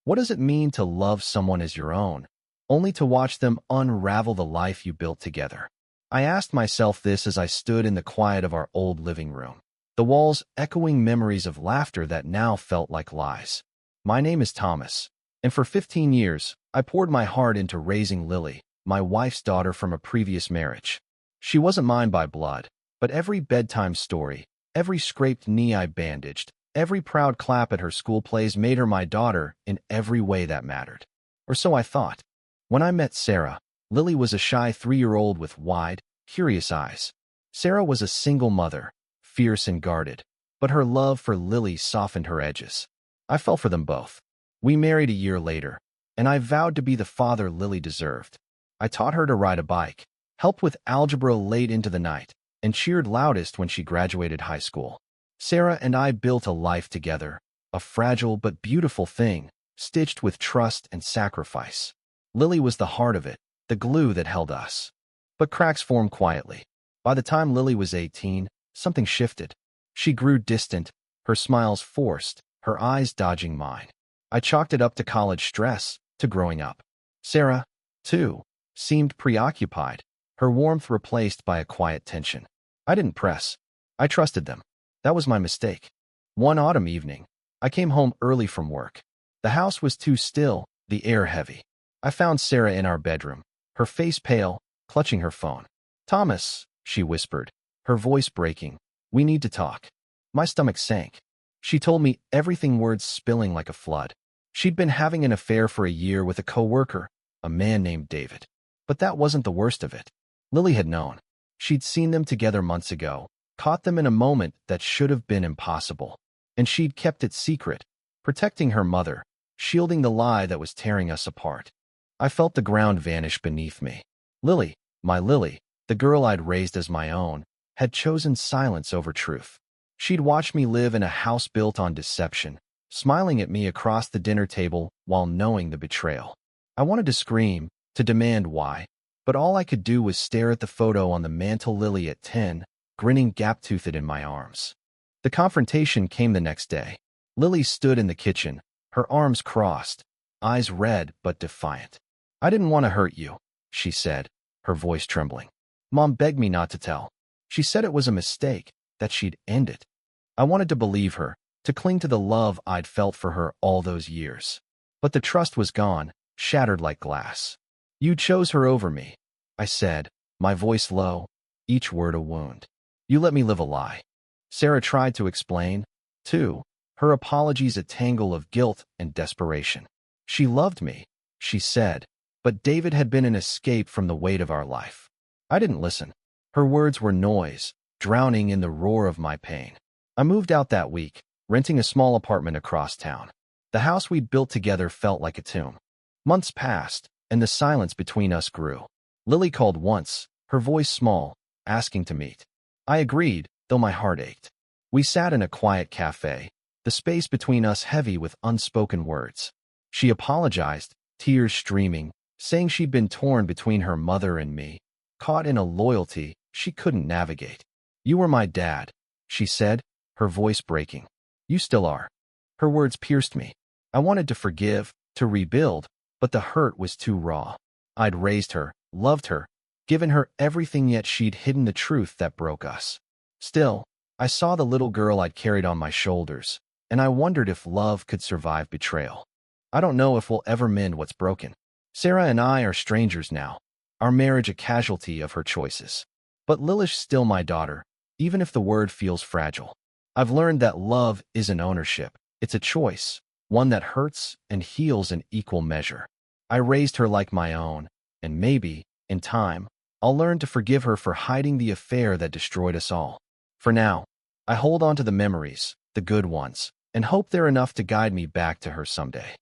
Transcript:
What does it mean to love someone as your own, only to watch them unravel the life you built together? I asked myself this as I stood in the quiet of our old living room, the walls echoing memories of laughter that now felt like lies. My name is Thomas, and for 15 years, I poured my heart into raising Lily, my wife's daughter from a previous marriage. She wasn't mine by blood, but every bedtime story, every scraped knee I bandaged, every proud clap at her school plays made her my daughter in every way that mattered. Or so I thought. When I met Sarah, Lily was a shy 3-year-old with wide, curious eyes. Sarah was a single mother, fierce and guarded, but her love for Lily softened her edges. I fell for them both. We married a year later, and I vowed to be the father Lily deserved. I taught her to ride a bike, helped with algebra late into the night, and cheered loudest when she graduated high school. Sarah and I built a life together, a fragile but beautiful thing, stitched with trust and sacrifice. Lily was the heart of it, the glue that held us. But cracks formed quietly. By the time Lily was 18, something shifted. She grew distant, her smiles forced, her eyes dodging mine. I chalked it up to college stress, to growing up. Sarah, too, seemed preoccupied, her warmth replaced by a quiet tension. I didn't press. I trusted them. That was my mistake. One autumn evening, I came home early from work. The house was too still, the air heavy. I found Sarah in our bedroom, her face pale, clutching her phone. "Thomas," she whispered, her voice breaking, "we need to talk." My stomach sank. She told me everything, words spilling like a flood. She'd been having an affair for a year with a coworker, a man named David. But that wasn't the worst of it. Lily had known. She'd seen them together months ago, caught them in a moment that should have been impossible. And she'd kept it secret, protecting her mother, shielding the lie that was tearing us apart. I felt the ground vanish beneath me. Lily, my Lily, the girl I'd raised as my own, had chosen silence over truth. She'd watched me live in a house built on deception, smiling at me across the dinner table while knowing the betrayal. I wanted to scream, to demand why, but all I could do was stare at the photo on the mantel. Lily at 10, grinning gap-toothed in my arms. The confrontation came the next day. Lily stood in the kitchen, her arms crossed, eyes red but defiant. "I didn't want to hurt you," she said, her voice trembling. "Mom begged me not to tell. She said it was a mistake, that she'd end it." I wanted to believe her, to cling to the love I'd felt for her all those years. But the trust was gone, shattered like glass. "You chose her over me," I said, my voice low, each word a wound. "You let me live a lie." Sarah tried to explain, too, her apologies a tangle of guilt and desperation. "She loved me," she said, "but David had been an escape from the weight of our life." I didn't listen. Her words were noise, drowning in the roar of my pain. I moved out that week, renting a small apartment across town. The house we'd built together felt like a tomb. Months passed, and the silence between us grew. Lily called once, her voice small, asking to meet. I agreed, though my heart ached. We sat in a quiet cafe, the space between us heavy with unspoken words. She apologized, tears streaming, saying she'd been torn between her mother and me, caught in a loyalty she couldn't navigate. "You were my dad," she said, her voice breaking. "You still are." Her words pierced me. I wanted to forgive, to rebuild, but the hurt was too raw. I'd raised her, loved her, given her everything, yet she'd hidden the truth that broke us. Still, I saw the little girl I'd carried on my shoulders, and I wondered if love could survive betrayal. I don't know if we'll ever mend what's broken. Sarah and I are strangers now, our marriage a casualty of her choices. But Lilith's still my daughter, even if the word feels fragile. I've learned that love isn't ownership, it's a choice, one that hurts and heals in equal measure. I raised her like my own, and maybe, in time, I'll learn to forgive her for hiding the affair that destroyed us all. For now, I hold on to the memories, the good ones, and hope they're enough to guide me back to her someday.